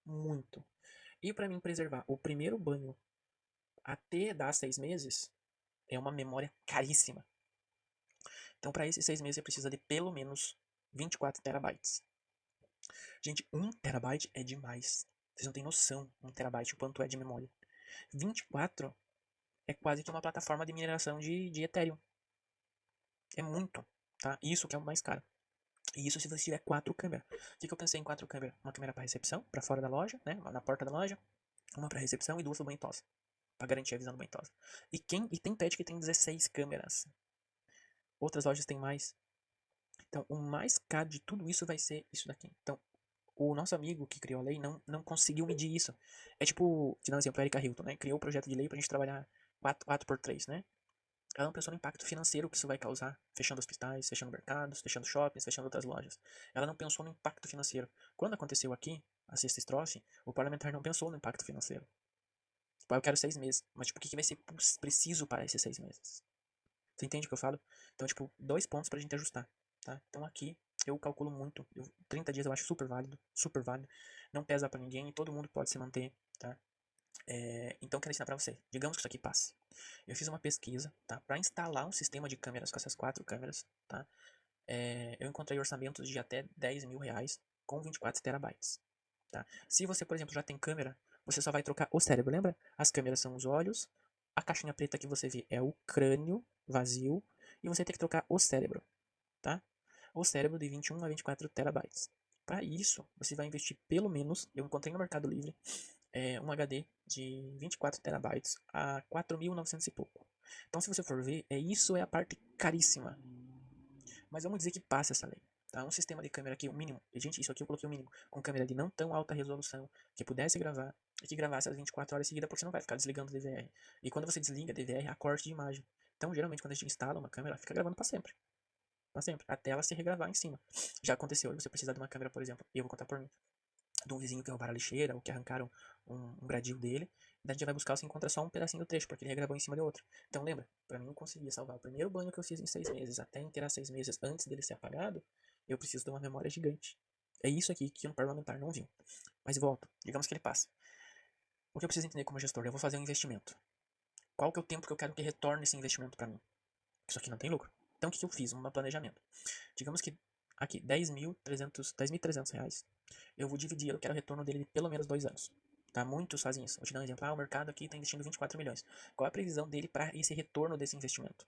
muito. E para mim preservar o primeiro banho até dar 6 meses, é uma memória caríssima. Então, para esses 6 meses, você precisa de pelo menos 24 terabytes. Gente, 1 terabyte é demais. Vocês não têm noção, 1 terabyte, o quanto é de memória. 24 é quase que uma plataforma de mineração de Ethereum. É muito, tá? Isso que é o mais caro. E isso se você tiver 4 câmeras. O que eu pensei em 4 câmeras? Uma câmera para recepção, para fora da loja, né? Na porta da loja. Uma para recepção e 2 para banho e tosa. Para garantir a visão do banho e tosa. E tem pet que tem 16 câmeras. Outras lojas têm mais. Então, o mais caro de tudo isso vai ser isso daqui. Então, o nosso amigo que criou a lei não conseguiu medir isso. É tipo, te dar um exemplo, a Erika Hilton, né? Criou o projeto de lei pra gente trabalhar 4x3, né? Ela não pensou no impacto financeiro que isso vai causar, fechando hospitais, fechando mercados, fechando shoppings, fechando outras lojas. Ela não pensou no impacto financeiro. Quando aconteceu aqui, a sexta estrofe, o parlamentar não pensou no impacto financeiro. Tipo, eu quero 6 meses. Mas, tipo, o que vai ser preciso para esses 6 meses? Você entende o que eu falo? Então, tipo, 2 pontos pra gente ajustar, tá? Então aqui eu calculo muito. 30 dias eu acho super válido, super válido. Não pesa pra ninguém e todo mundo pode se manter, tá? Então, quero ensinar pra você. Digamos que isso aqui passe. Eu fiz uma pesquisa, tá? Pra instalar um sistema de câmeras com essas 4 câmeras, tá? Eu encontrei orçamentos de até 10 mil reais com 24 terabytes, tá? Se você, por exemplo, já tem câmera, você só vai trocar o cérebro, lembra? As câmeras são os olhos, a caixinha preta que você vê é o crânio vazio, e você tem que trocar o cérebro, tá? O cérebro de 21 a 24 terabytes. Para isso, você vai investir pelo menos, eu encontrei no Mercado Livre, um HD de 24 terabytes a 4.900 e pouco. Então, se você for ver, isso é a parte caríssima. Mas vamos dizer que passa essa lei. Tá? Um sistema de câmera aqui, o mínimo. E, gente, isso aqui eu coloquei o mínimo. Com câmera de não tão alta resolução, que pudesse gravar, e que gravasse as 24 horas seguidas, porque você não vai ficar desligando o DVR. E quando você desliga DVR, há corte de imagem. Então, geralmente, quando a gente instala uma câmera, ela fica gravando para sempre. Para sempre. Até ela se regravar em cima. Já aconteceu, você precisar de uma câmera, por exemplo, e eu vou contar por mim, de um vizinho que roubaram a lixeira, ou que arrancaram um gradil dele, daí a gente vai buscar, você encontra só um pedacinho do trecho, porque ele regravou em cima de outro. Então lembra, pra mim conseguir salvar o primeiro banho que eu fiz em 6 meses, até inteirar 6 meses antes dele ser apagado, eu preciso de uma memória gigante. É isso aqui que um parlamentar não viu. Mas volto, digamos que ele passe. O que eu preciso entender como gestor? Eu vou fazer um investimento. Qual que é o tempo que eu quero que retorne esse investimento para mim? Isso aqui não tem lucro. Então o que eu fiz? Um planejamento. Digamos que aqui, 10.300 reais, eu vou dividir, eu quero o retorno dele de pelo menos 2 anos. Tá? Muitos fazem isso. Vou te dar um exemplo. O mercado aqui está investindo 24 milhões. Qual é a previsão dele para esse retorno desse investimento?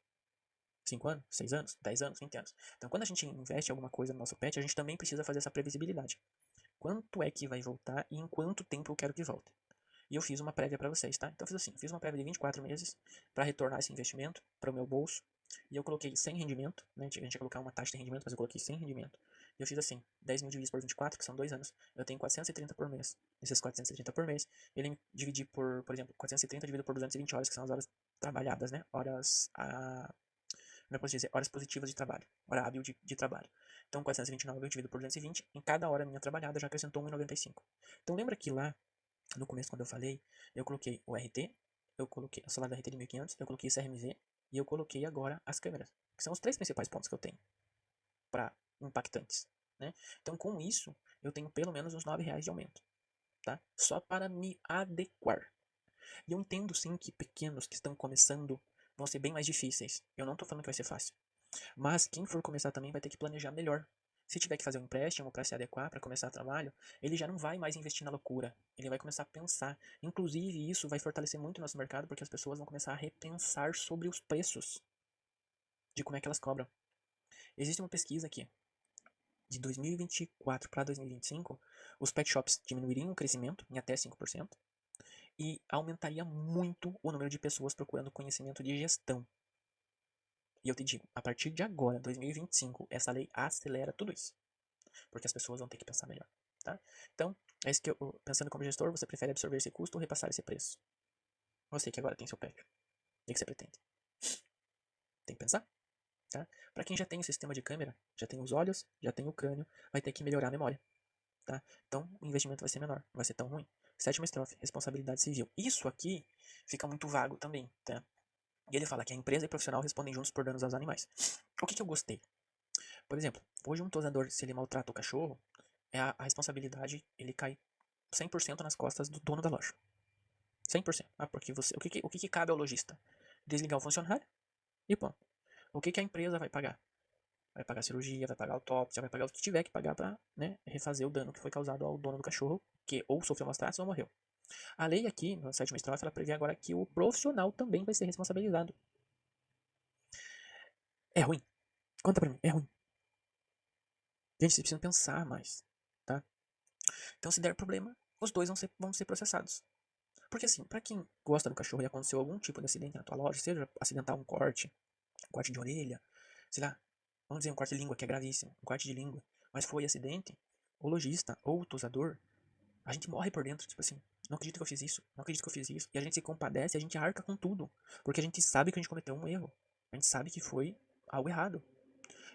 5 anos? 6 anos? 10 anos? 20 anos? Então, quando a gente investe em alguma coisa no nosso pet, a gente também precisa fazer essa previsibilidade. Quanto é que vai voltar e em quanto tempo eu quero que volte? E eu fiz uma prévia para vocês, tá? Então, eu fiz assim, fiz uma prévia de 24 meses para retornar esse investimento para o meu bolso. E eu coloquei sem rendimento, né? A gente ia colocar uma taxa de rendimento, mas eu coloquei sem rendimento. E eu fiz assim, 10 mil divididos por 24, que são 2 anos, eu tenho 430 por mês. Esses 430 por mês, ele dividir por exemplo, 430 dividido por 220 horas, que são as horas trabalhadas, né? Como eu posso dizer? Horas positivas de trabalho. Hora hábil de trabalho. Então, 429 eu divido por 220, em cada hora minha trabalhada já acrescentou 1,95. Então, lembra que lá, no começo, quando eu falei, eu coloquei o RT, eu coloquei o salário do RT de 1.500, eu coloquei o CRMV, e eu coloquei agora as câmeras. Que são os 3 principais pontos que eu tenho para impactantes, né? Então, com isso, eu tenho pelo menos uns R$ 9 de aumento, tá? Só para me adequar. E eu entendo sim que pequenos que estão começando vão ser bem mais difíceis. Eu não tô falando que vai ser fácil. Mas quem for começar também vai ter que planejar melhor. Se tiver que fazer um empréstimo para se adequar, para começar o trabalho, ele já não vai mais investir na loucura. Ele vai começar a pensar. Inclusive, isso vai fortalecer muito o nosso mercado, porque as pessoas vão começar a repensar sobre os preços, de como é que elas cobram. Existe uma pesquisa aqui. De 2024 para 2025, os pet shops diminuiriam o crescimento em até 5% e aumentaria muito o número de pessoas procurando conhecimento de gestão. E eu te digo, a partir de agora, 2025, essa lei acelera tudo isso. Porque as pessoas vão ter que pensar melhor, tá? Então, é isso que eu, pensando como gestor, você prefere absorver esse custo ou repassar esse preço? Você que agora tem seu pet. O que você pretende? Tem que pensar? Tá? Para quem já tem o sistema de câmera, já tem os olhos, já tem o crânio, vai ter que melhorar a memória. Tá? Então o investimento vai ser menor, não vai ser tão ruim. Sétima estrofe, responsabilidade civil. Isso aqui fica muito vago também. Tá? E ele fala que a empresa e o profissional respondem juntos por danos aos animais. O que eu gostei? Por exemplo, hoje um tosador, se ele maltrata o cachorro, a responsabilidade ele cai 100% nas costas do dono da loja. 100%. Ah, porque você, o que cabe ao lojista? Desligar o funcionário e pronto. O que a empresa vai pagar? Vai pagar cirurgia, vai pagar autópsia, vai pagar o que tiver que pagar para, né, refazer o dano que foi causado ao dono do cachorro, que ou sofreu maus tratos ou morreu. A lei aqui, na sétima estrofe, ela prevê agora que o profissional também vai ser responsabilizado. É ruim. Conta pra mim, é ruim. Gente, vocês precisam pensar mais, tá? Então, se der problema, os dois vão ser processados. Porque assim, pra quem gosta do cachorro e aconteceu algum tipo de acidente na tua loja, seja acidental um corte de orelha, sei lá, vamos dizer um corte de língua que é gravíssimo, um corte de língua, mas foi acidente, o lojista ou o tosador, a gente morre por dentro, tipo assim, não acredito que eu fiz isso, não acredito que eu fiz isso, e a gente se compadece, a gente arca com tudo, porque a gente sabe que a gente cometeu um erro, a gente sabe que foi algo errado.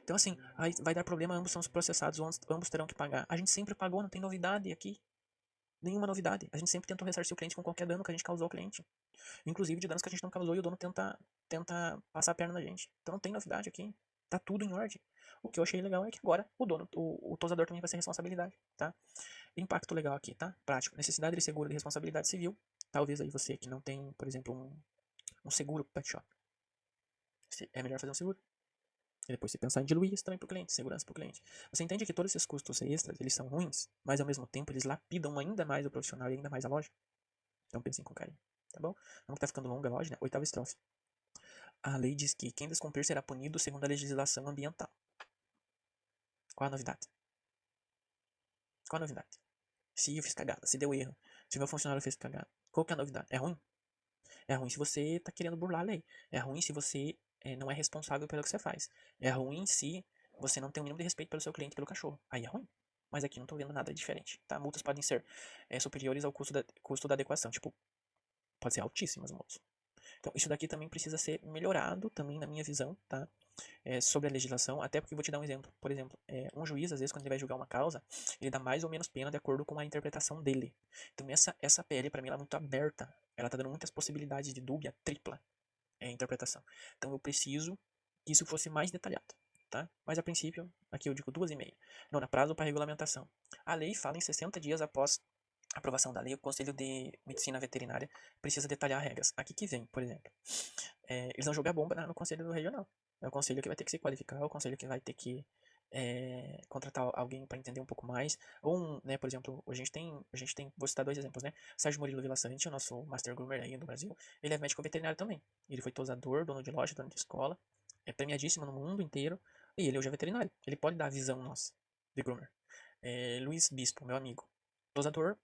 Então assim, aí vai dar problema, ambos são processados, ambos terão que pagar. A gente sempre pagou, não tem novidade aqui. Nenhuma novidade. A gente sempre tentou ressarcir o cliente com qualquer dano que a gente causou ao cliente. Inclusive de danos que a gente não causou e o dono tenta passar a perna na gente. Então não tem novidade aqui. Tá tudo em ordem. O que eu achei legal é que agora o tosador também vai ser responsabilidade, tá? Impacto legal aqui, tá? Prático. Necessidade de seguro de responsabilidade civil. Talvez aí você que não tem, por exemplo, um seguro pet shop. É melhor fazer um seguro. E depois você pensar em diluir isso também para o cliente, segurança para o cliente. Você entende que todos esses custos extras, eles são ruins, mas ao mesmo tempo eles lapidam ainda mais o profissional e ainda mais a loja? Então pensem com carinho, tá bom? Não que tá ficando longa a loja, né? Oitava estrofe. A lei diz que quem descumprir será punido segundo a legislação ambiental. Qual a novidade? Qual a novidade? Se eu fiz cagada, se deu erro, se meu funcionário fez cagada, qual que é a novidade? É ruim? É ruim se você tá querendo burlar a lei. É ruim se você não é responsável pelo que você faz. É ruim se você não tem o mínimo de respeito pelo seu cliente, pelo cachorro. Aí é ruim. Mas aqui não tô vendo nada diferente, tá? Multas podem ser superiores ao custo da adequação. Tipo, pode ser altíssimas multas. Então, isso daqui também precisa ser melhorado, também na minha visão, tá? Sobre a legislação, até porque eu vou te dar um exemplo. Por exemplo, um juiz, às vezes, quando ele vai julgar uma causa, ele dá mais ou menos pena de acordo com a interpretação dele. Então, essa PL, para mim, ela é muito aberta. Ela tá dando muitas possibilidades de dúbia tripla interpretação. Então, eu preciso que isso fosse mais detalhado, tá? Mas, a princípio, aqui eu digo 2,5. Não dá prazo para regulamentação. A lei fala em 60 dias após a aprovação da lei, o Conselho de Medicina Veterinária precisa detalhar regras. Aqui que vem, por exemplo, eles vão jogar bomba no Conselho do Regional. É o conselho que vai ter que se qualificar, é o conselho que vai ter que contratar alguém para entender um pouco mais. Ou, né, por exemplo, a gente tem, vou citar dois exemplos, né? Sérgio Murilo Villaçante, o nosso Master Groomer aí do Brasil, ele é médico veterinário também. Ele foi tosador, dono de loja, dono de escola, é premiadíssimo no mundo inteiro, e ele hoje é veterinário. Ele pode dar a visão nossa de groomer. Luiz Bispo, meu amigo, tosador,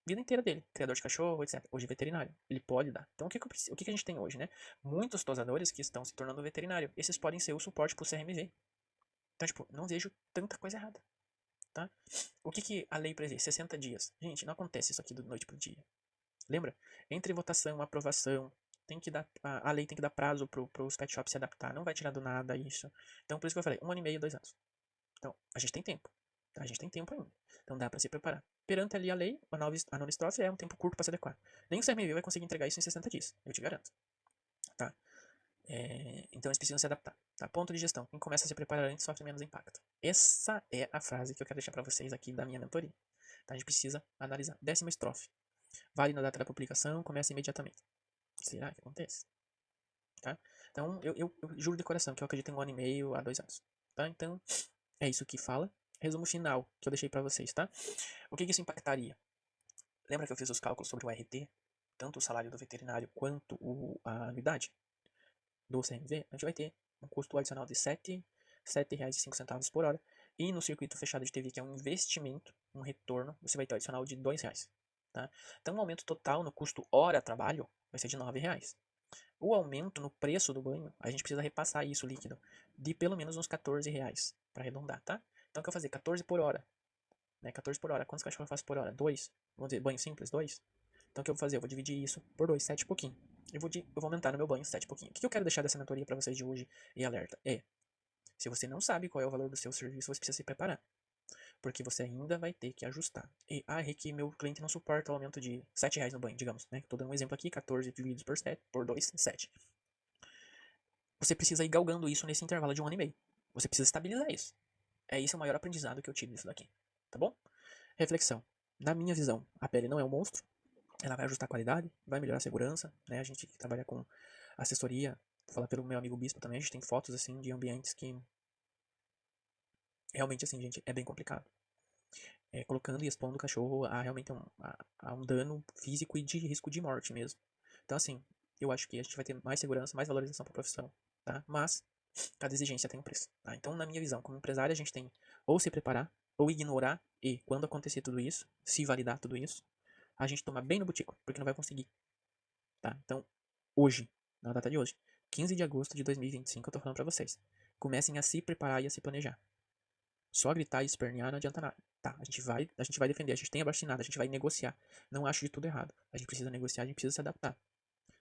vida inteira dele, criador de cachorro, etc. Hoje é veterinário, ele pode dar. Então o que a gente tem hoje, né? Muitos tosadores que estão se tornando veterinário. Esses podem ser o suporte para o CRMV. Então, tipo, não vejo tanta coisa errada, tá? O que a lei prevê? 60 dias. Gente, não acontece isso aqui do noite pro dia. Lembra? Entre votação e aprovação, tem que dar, a lei tem que dar prazo para os pet shops se adaptar. Não vai tirar do nada isso. Então, por isso que eu falei, 1 ano e meio, 2 anos. Então, a gente tem tempo. Tá? A gente tem tempo ainda. Então, dá para se preparar. Perante ali a lei, a nova estrofe é um tempo curto para se adequar. Nem o CMV vai conseguir entregar isso em 60 dias. Eu te garanto. Tá? Então eles precisam se adaptar. Tá? Ponto de gestão. Quem começa a se preparar antes sofre menos impacto. Essa é a frase que eu quero deixar para vocês aqui da minha mentoria. Tá? A gente precisa analisar. 10ª estrofe. Vale na data da publicação, começa imediatamente. Será que acontece? Tá? Então eu juro de coração que eu acredito em 1 ano e meio a 2 anos. Tá? Então é isso que fala. Resumo final que eu deixei para vocês. Tá? O que isso impactaria? Lembra que eu fiz os cálculos sobre o RT? Tanto o salário do veterinário quanto a anuidade do CMV, a gente vai ter um custo adicional de R$ 7,05 por hora. E no circuito fechado de TV, que é um investimento, um retorno, você vai ter um adicional de R$ 2. Tá? Então o aumento total no custo hora trabalho vai ser de R$ 9. O aumento no preço do banho, a gente precisa repassar isso líquido de pelo menos uns R$ 14, para arredondar, tá? Então o que eu vou fazer? 14 por hora. Né? 14 por hora. Quantos cachorros eu faço por hora? 2. Vamos dizer, banho simples, 2. Então o que eu vou fazer? Eu vou dividir isso por 2, 7 e pouquinho. Eu vou aumentar no meu banho 7 e pouquinho. O que eu quero deixar dessa mentoria para vocês de hoje e alerta? Se você não sabe qual é o valor do seu serviço, você precisa se preparar. Porque você ainda vai ter que ajustar. E, Rick, meu cliente não suporta o aumento de R$ 7 no banho, digamos, né? Tô dando um exemplo aqui, 14 divididos por 2, 7. Você precisa ir galgando isso nesse intervalo de 1 ano e meio. Você precisa estabilizar isso. Esse é o maior aprendizado que eu tive disso daqui, tá bom? Reflexão. Na minha visão, a pele não é um monstro. Ela vai ajustar a qualidade, vai melhorar a segurança, né? A gente que trabalha com assessoria, vou falar pelo meu amigo Bispo também, a gente tem fotos, assim, de ambientes que realmente, assim, gente, é bem complicado. Colocando e expondo o cachorro a realmente a um dano físico e de risco de morte mesmo. Então, assim, eu acho que a gente vai ter mais segurança, mais valorização para a profissão, tá? Mas cada exigência tem um preço, tá? Então, na minha visão, como empresário, a gente tem ou se preparar, ou ignorar, e quando acontecer tudo isso, se validar tudo isso, a gente tomar bem no butico, porque não vai conseguir, tá? Então, hoje, na data de hoje, 15 de agosto de 2025, eu tô falando pra vocês. Comecem a se preparar e a se planejar. Só gritar e espernear não adianta nada. Tá, a gente vai defender, a gente tem abaixo a gente vai negociar. Não acho de tudo errado. A gente precisa negociar, a gente precisa se adaptar.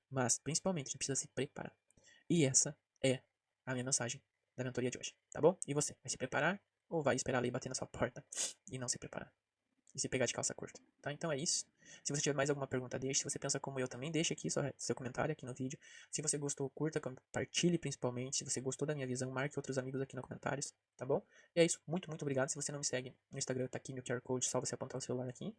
Mas, principalmente, a gente precisa se preparar. E essa é a minha mensagem da mentoria de hoje, tá bom? E você, vai se preparar ou vai esperar a lei bater na sua porta e não se preparar? E se pegar de calça curta, tá? Então é isso. Se você tiver mais alguma pergunta, deixe. Se você pensa como eu também, deixe aqui seu comentário aqui no vídeo. Se você gostou, curta, compartilhe principalmente. Se você gostou da minha visão, marque outros amigos aqui nos comentários, tá bom? E é isso. Muito, muito obrigado. Se você não me segue no Instagram, tá aqui meu QR Code, só você apontar o celular aqui.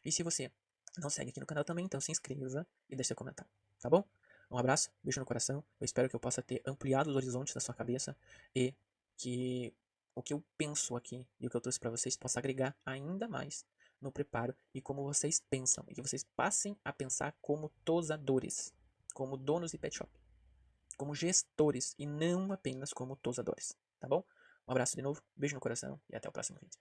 E se você não segue aqui no canal também, então se inscreva e deixe seu comentário, tá bom? Um abraço, beijo no coração. Eu espero que eu possa ter ampliado os horizontes da sua cabeça e que o que eu penso aqui e o que eu trouxe para vocês possa agregar ainda mais no preparo e como vocês pensam, e que vocês passem a pensar como tosadores, como donos de pet shop, como gestores e não apenas como tosadores, tá bom? Um abraço de novo, beijo no coração e até o próximo vídeo.